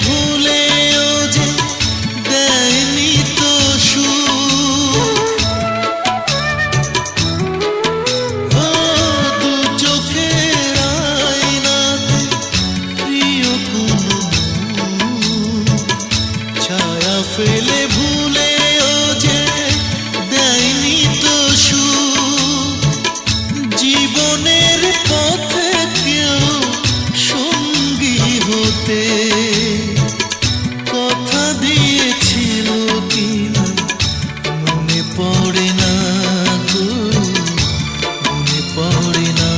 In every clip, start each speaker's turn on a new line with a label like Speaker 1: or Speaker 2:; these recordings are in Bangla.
Speaker 1: ভুলেও যে দেয়নি তো ও দু চোখের আয়নাতে প্রিয় কোনো ছায়া ফেলে ভুলেও যে দেয়নি তো জীবনের পথে কেউ সঙ্গী হতে কথা দিয়েছিল কিনা মনে পড়ে না গো, মনে পড়ে না,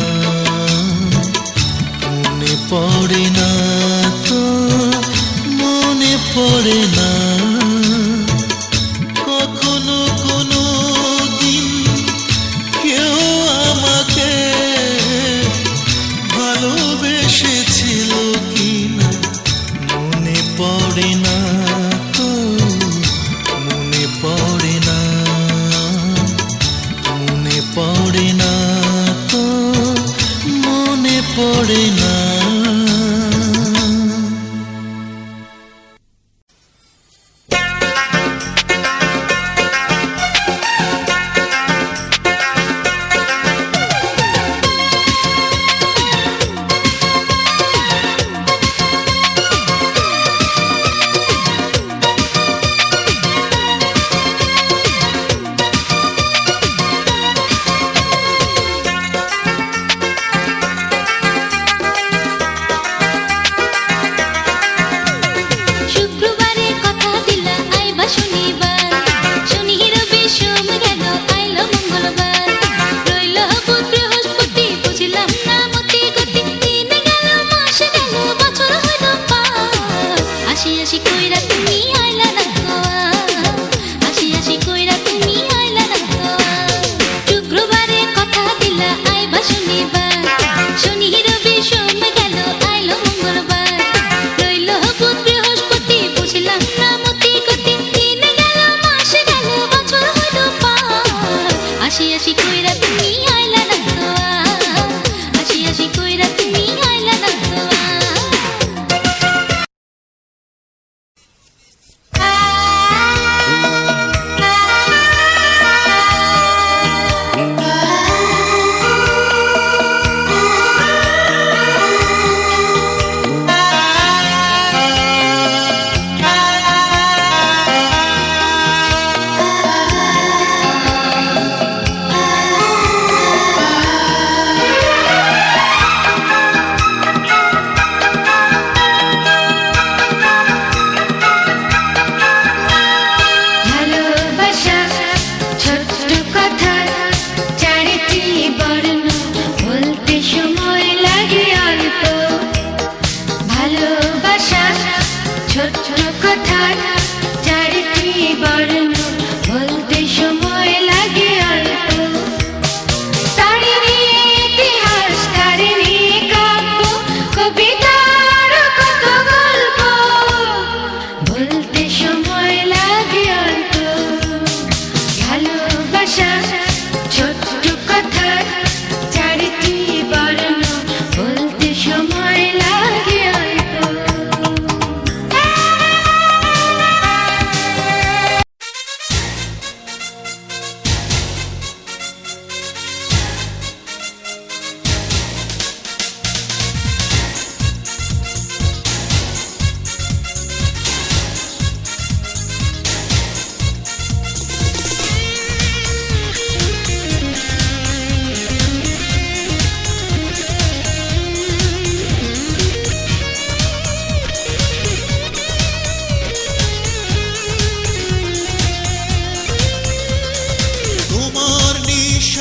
Speaker 1: মনে পড়ে না তো, মনে পড়ে না। কখনো কোনো দিন কেউ আমাকে ভালোবেসেছিল কিনা মনে পড়ে না তো, মনে পড়ে না, মনে পড়ে না তো, মনে পড়ে না।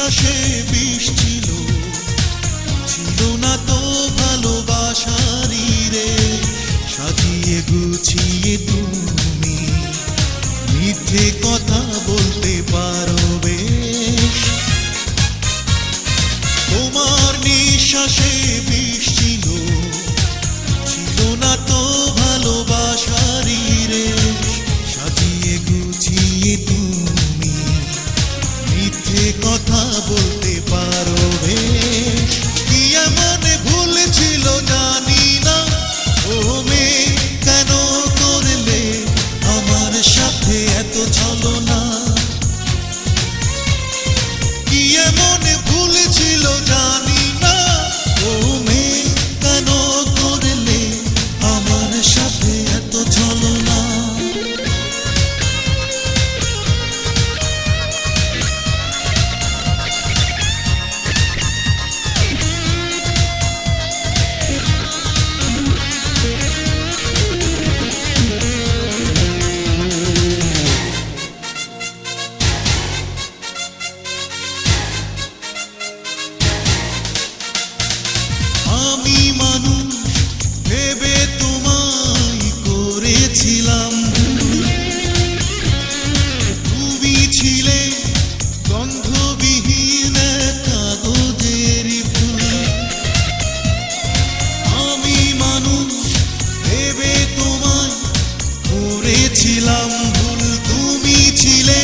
Speaker 2: আকাশে বিষ ছিল, ছিল না তো ভালোবাসারি রে। সাজিয়ে গুছিয়ে তুমি মিথ্যে কথা বলতে পারো বেশ। তোমার নিঃশ্বাসে বিষ ছিল, ছিল না তো ভালোবাসারি রে। সাজিয়ে গুছিয়ে তুমি মিথ্যে কথা বলতে পারো বেশ। কি এমন ভুল ছিল জানি না, ও মেয়ে কেন করেছিলাম তুমি ছিলে গন্ধবিহীন কাগজের ফুল আমি মানুষ ভেবে তোমায় করেছিলাম ভুল তুমি ছিলে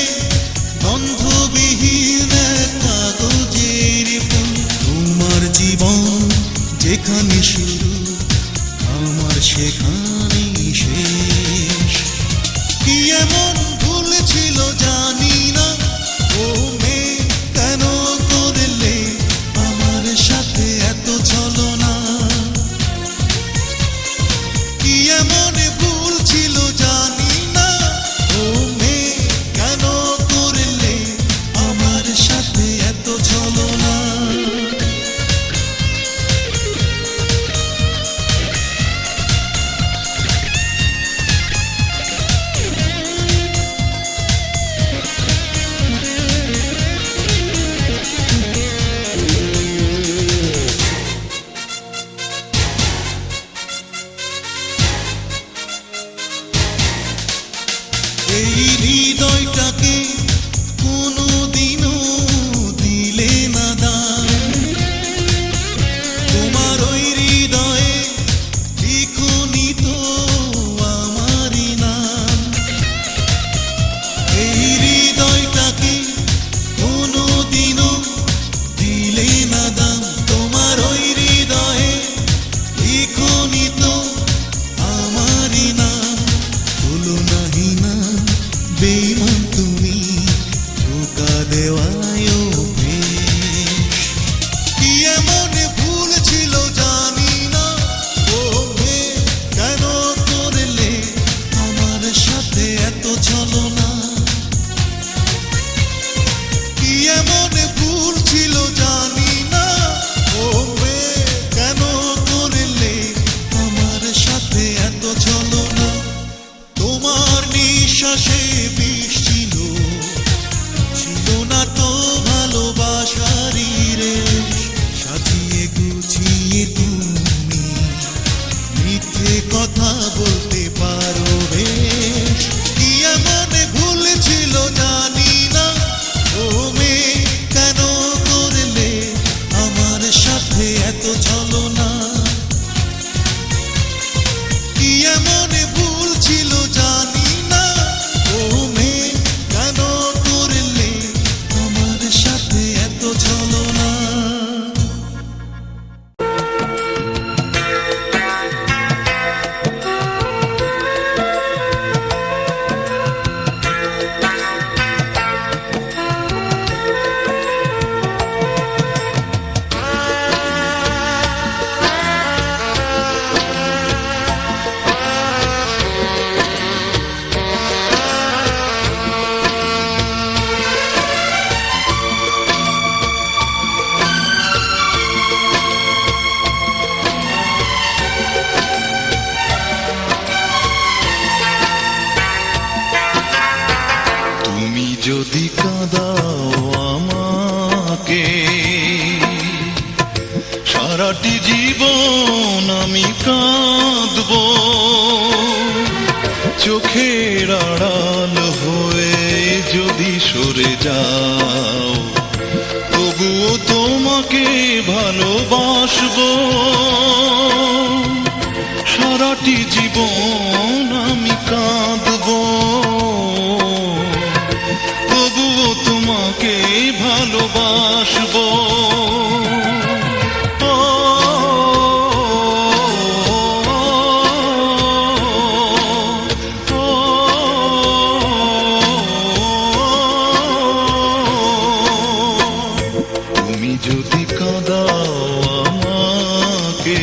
Speaker 2: গন্ধবিহীন কাগজের ফুল তোমার জীবন যেখানে শুরু আমার সেখানেই শেষ কি এমন ভুল ছিল জানি না ও মেয়ে কেন করলে আমার সাথে এত ছলনা কি এমন ভুল ছিল জানি না ও মেয়ে কেন করলে আমার সাথে এত ছলনা এই হৃদয়টাকে কোনোদিনও দিলে না দাম তোমার ওই হৃদয়ে লিখনি তো আমারই নাম এই হৃদয়টাকে কোনোদিনও দিলে না দাম তোমার ওই হৃদয়ে লিখনি তো আমারই নাম তুলনাহীন বেঈমান তুমি ধোঁকা দেওয়ায় অভ্যেস কি এমন ভুল ছিল জানি না ও মেয়ে কেন করলে আমার সাথে এত ছলনা কি এমন ভুল ছিল জানি না ও মেয়ে কেন করলে আমার সাথে এত ছলনা তোমার নিঃশ্বাসে বিষ ছিল ছিল না তো ভালোবাসারই রেশ সাজিয়ে গুছিয়ে তুমি মিথ্যে কথা বলতে পারো বেশ কি এমন ভুল ছিল জানি না ও মেয়ে কেন করলে আমার সাথে এত ছলনা কি এমন ভুল ছিল জানি না ও মেয়ে কেন করলে আমার সাথে এত ছলনা তুমি যদি কাঁদাও আমাকে সারাটি জীবন আমি কাঁদব চোখের আড়াল হয়ে যদি সরে যাও তবুও তোমাকে ভালোবাসবো সারাটি জীবন আমি কাঁদবো তবুও তোমাকে ভালোবাসবো তুমি যদি কাঁদাও আমাকে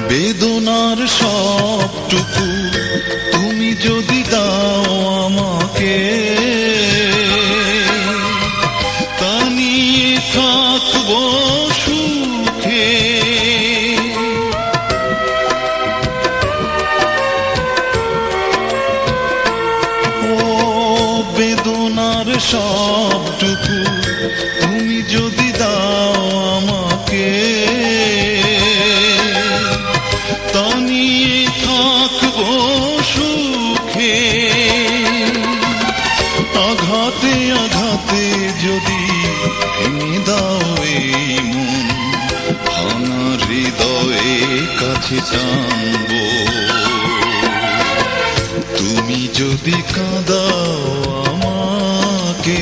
Speaker 2: বেদনার সবটুকু তুমি যদি দাও আমাকে, তা নিয়ে থাকবো সুখে। ও বেদনার সবটুকু তুমি যদি দাও আমাকে, তা নিয়ে থাকবো সুখে। আঘাতে আঘাতে যদি ভেঙে দাও এই মন, ভাঙা হৃদয়ে কাছে টানবো। তুমি যদি কাঁদাও আমাকে,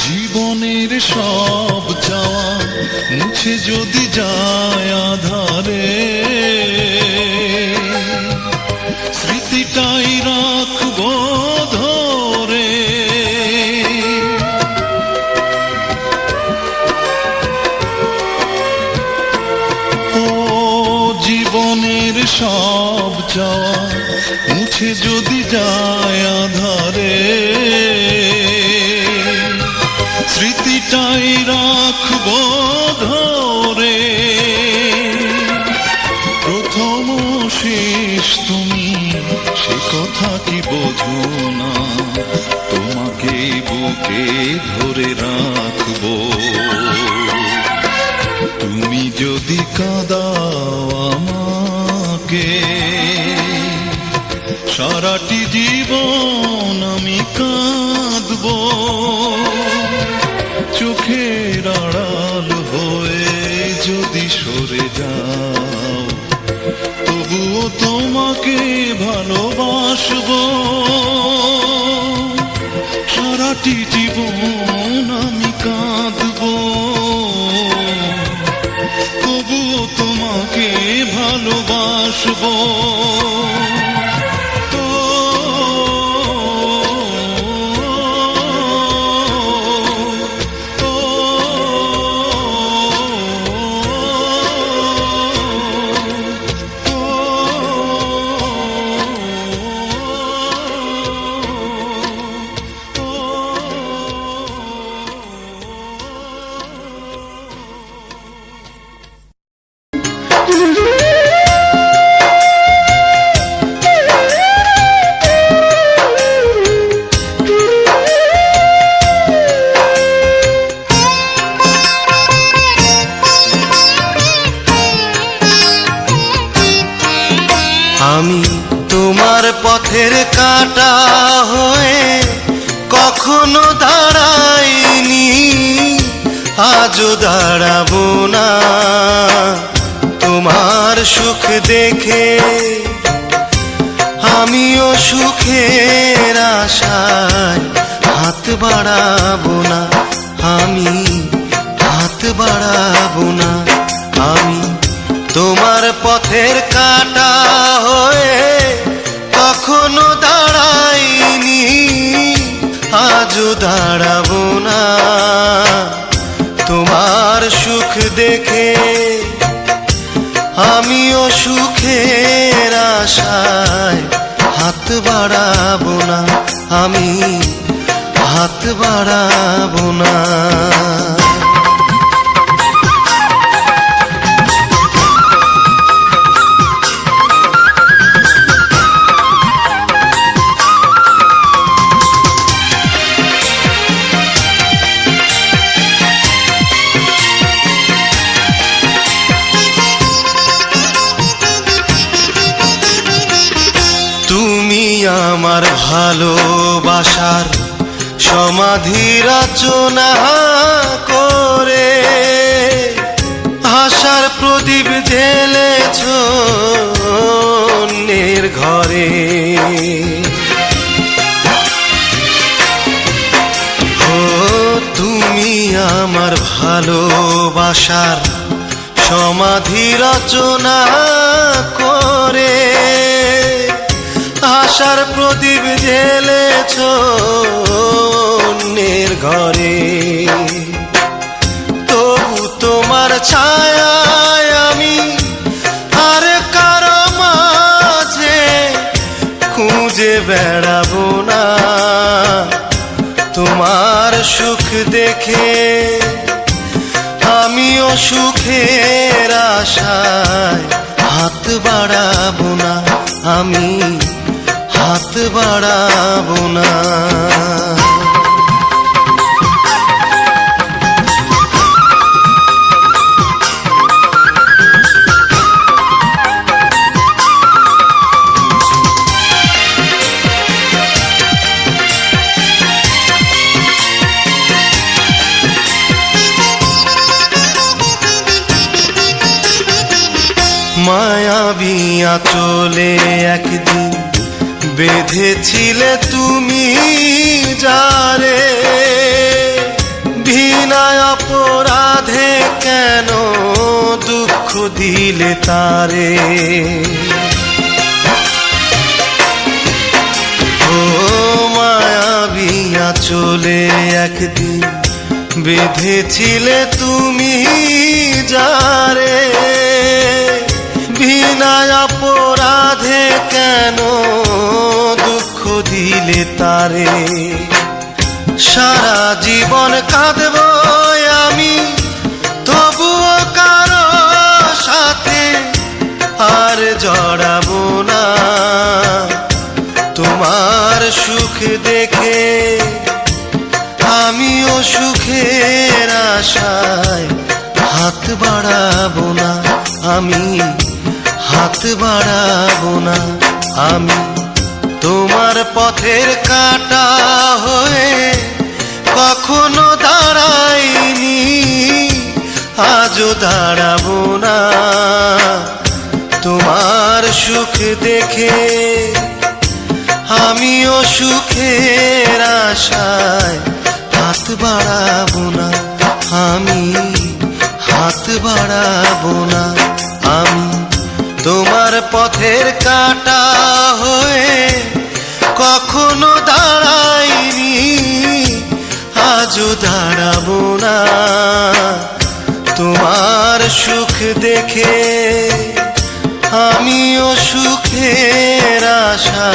Speaker 2: জীবনের সব চাওয়া মুছে যদি যায় আধারে, স্মৃতিটাই রাখবো ধরে। ও জীবনের সব চাওয়া মুছে যদি যায় আধারে, স্মৃতিটাই রাখবো ধরে। প্রথম শেষ তুমি সে কথা কি বোঝো না, তোমাকে বুকে ধরে রাখবো। তুমি যদি কাঁদাও আমাকে, সারাটি জীবন আমি কাঁদবো। চোখের আড়াল হয়ে যদি সরে যাও, তবুও তোমাকে ভালোবাসবো। সারাটি জীবন আমি কাঁদবো, তবুও তোমাকে ভালোবাসবো।
Speaker 3: আমি তোমার পথের কাঁটা হয়ে কখনো দাঁড়াইনি, আজও দাঁড়াবো না। তোমার সুখ দেখে আমিও সুখের আশায় হাত বাড়াবো না, আমি হাত বাড়াবো না। আমি তোমার পথের কাঁটা হয়ে কখনো দাঁড়াইনি, আজও দাঁড়াবো না। তোমার সুখ দেখে আমিও সুখের আশায় হাত বাড়াবো না, আমি হাত বাড়াবো না। তোমার ভালোবাসার সমাধি রচনা করে আশার প্রদীপ জ্বেলেছ অন্যের ঘরে। ও তুমি আমার ভালোবাসার সমাধি রচনা করে আশার প্রদীপ জ্বেলেছ অন্যের ঘরে। তবু তোমার ছায়ায় আমি আর কারো মাঝে খুঁজে বেড়াবো না। তোমার সুখ দেখে আমিও সুখের আশায় হাত বাড়াবো না, আমি হাত বাড়াবো না। মায়াবী আঁচলে একদিন বেঁধেছিলে তুমি যারে, বিনা অপরাধে কেন দুঃখ দিলে তারে। ও মায়াবী আঁচলে একদিন বেঁধেছিলে তুমি যারে, বিনা অপরাধে কেন দুঃখ দিলে তারে। সারা জীবন কাঁদব আমি তবুও কারো সাথে আর জড়াবো না। তোমার সুখ দেখে আমিও সুখের আশায় হাত বাড়াবো না, আমি হাত বাড়াবো না। আমি তোমার পথের কাঁটা হয়ে কখনো দাঁড়াইনি, আজও দাঁড়াবো না। তোমার সুখ দেখে আমিও সুখের আশায় হাত বাড়াবো না, আমি হাত বাড়াবো না। আমি তোমার পথের কাঁটা হয়ে কখনো দাঁড়াইনি, আজও দাঁড়াবো না। তোমার সুখ দেখে আমিও সুখের আশা